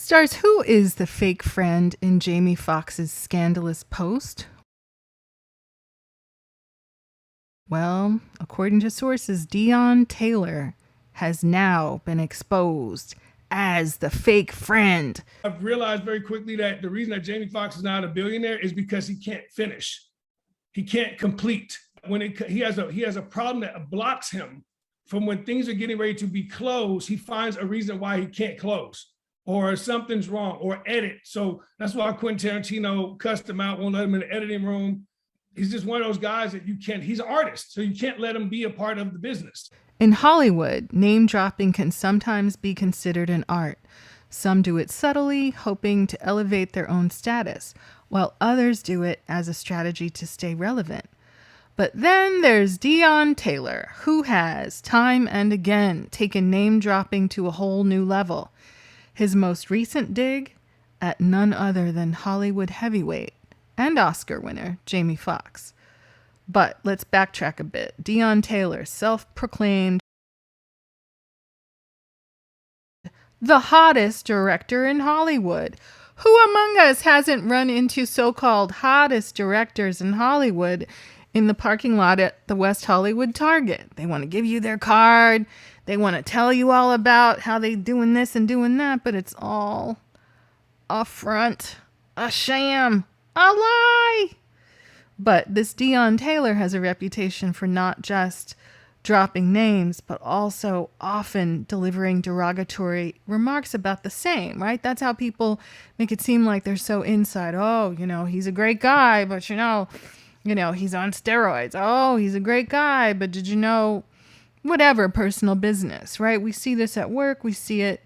Stars, who is the fake friend in Jamie Foxx's scandalous post? Well, according to sources, Dion Taylor has now been exposed as the fake friend. I've realized very quickly that the reason that Jamie Foxx is not a billionaire is because he can't finish. He can't complete. He has a problem that blocks him from when things are getting ready to be closed. He finds a reason why he can't close, or something's wrong, or edit. So that's why Quentin Tarantino cussed him out, won't let him in the editing room. He's just one of those guys that he's an artist, so you can't let him be a part of the business. In Hollywood, name dropping can sometimes be considered an art. Some do it subtly, hoping to elevate their own status, while others do it as a strategy to stay relevant. But then there's Dion Taylor, who has, time and again, taken name dropping to a whole new level. His most recent dig at none other than Hollywood heavyweight and Oscar winner Jamie Foxx. But let's backtrack a bit. Dion Taylor, self-proclaimed the hottest director in Hollywood. Who among us hasn't run into so-called hottest directors in Hollywood in the parking lot at the West Hollywood Target? They want to give you their card. They want to tell you all about how they doing this and doing that, but it's all a front, a sham, a lie. But this Dion Taylor has a reputation for not just dropping names, but also often delivering derogatory remarks about the same, right? That's how people make it seem like they're so inside. Oh, he's a great guy, but he's on steroids. Oh, he's a great guy, but did you know, whatever, personal business, right? We see this at work. We see it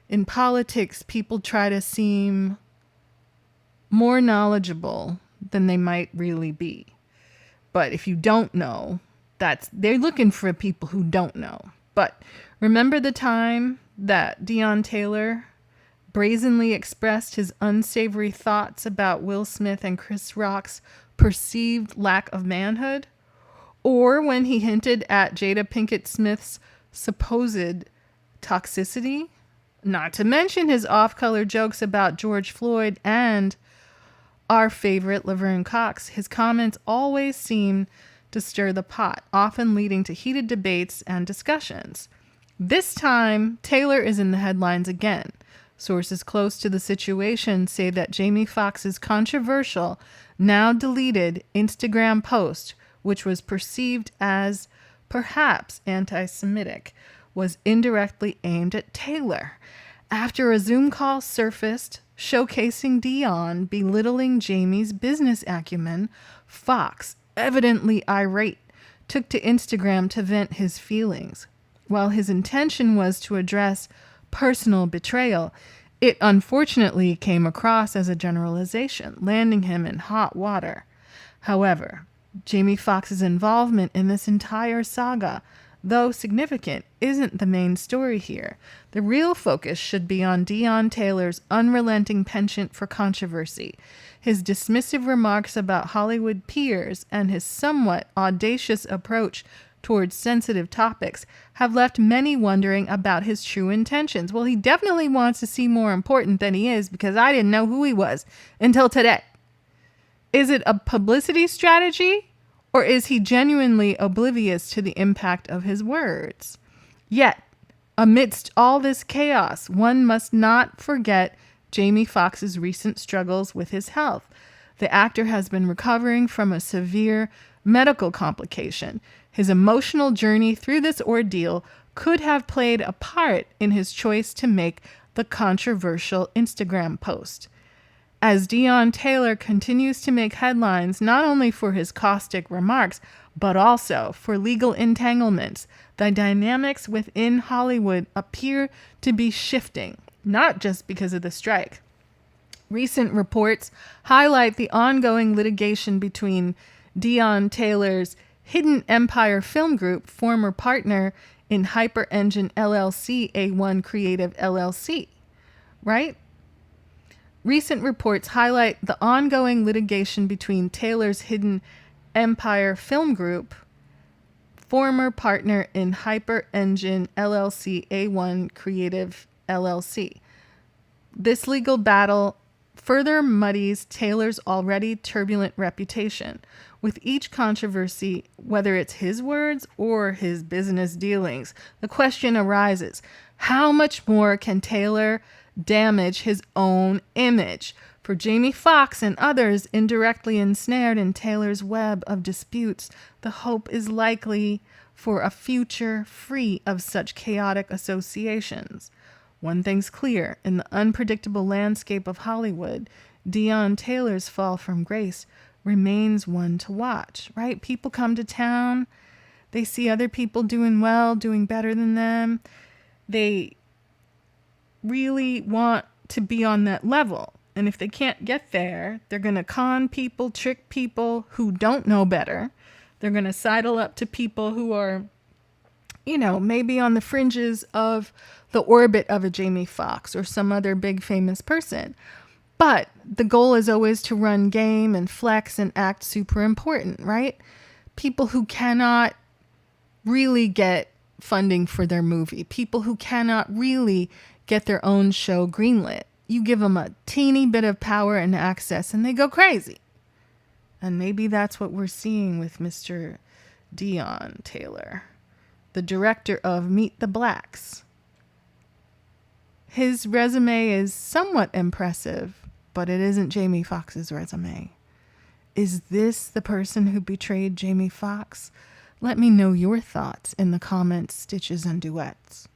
in politics. People try to seem more knowledgeable than they might really be. But if you don't know, they're looking for people who don't know. But remember the time that Dion Taylor brazenly expressed his unsavory thoughts about Will Smith and Chris Rock's perceived lack of manhood? Or when he hinted at Jada Pinkett Smith's supposed toxicity? Not to mention his off-color jokes about George Floyd and our favorite Laverne Cox. His comments always seem to stir the pot, often leading to heated debates and discussions. This time, Taylor is in the headlines again. Sources close to the situation say that Jamie Foxx's controversial, now deleted Instagram post, which was perceived as perhaps anti-Semitic, was indirectly aimed at Taylor. After a Zoom call surfaced showcasing Dion belittling Jamie's business acumen, Foxx, evidently irate, took to Instagram to vent his feelings. While his intention was to address personal betrayal, it unfortunately came across as a generalization, landing him in hot water. However, Jamie Foxx's involvement in this entire saga, though significant, isn't the main story here. The real focus should be on Dion Taylor's unrelenting penchant for controversy. His dismissive remarks about Hollywood peers and his somewhat audacious approach towards sensitive topics have left many wondering about his true intentions. Well, he definitely wants to seem more important than he is, because I didn't know who he was until today. Is it a publicity strategy? Or is he genuinely oblivious to the impact of his words? Yet, amidst all this chaos, one must not forget Jamie Foxx's recent struggles with his health. The actor has been recovering from a severe medical complication. His emotional journey through this ordeal could have played a part in his choice to make the controversial Instagram post. As Dion Taylor continues to make headlines not only for his caustic remarks, but also for legal entanglements, the dynamics within Hollywood appear to be shifting, not just because of the strike. Recent reports highlight the ongoing litigation between Dion Taylor's Hidden Empire Film Group, former partner in Hyper Engine LLC, A1 Creative LLC, right? Recent reports highlight the ongoing litigation between Taylor's Hidden Empire Film Group, former partner in Hyper Engine LLC, A1 Creative LLC. This legal battle further muddies Taylor's already turbulent reputation. With each controversy, whether it's his words or his business dealings, the question arises, how much more can Taylor damage his own image? For Jamie Foxx and others indirectly ensnared in Taylor's web of disputes, the hope is likely for a future free of such chaotic associations. One thing's clear, in the unpredictable landscape of Hollywood, Dion Taylor's fall from grace remains one to watch, right? People come to town, they see other people doing well, doing better than them. They really want to be on that level. And if they can't get there, they're going to con people, trick people who don't know better. They're going to sidle up to people who are, maybe on the fringes of the orbit of a Jamie Foxx or some other big famous person. But the goal is always to run game and flex and act super important, right? People who cannot really get funding for their movie, people who cannot really get their own show greenlit. You give them a teeny bit of power and access and they go crazy. And maybe that's what we're seeing with Mr. Dion Taylor, the director of Meet the Blacks. His resume is somewhat impressive, but it isn't Jamie Foxx's resume. Is this the person who betrayed Jamie Foxx? Let me know your thoughts in the comments, stitches, and duets.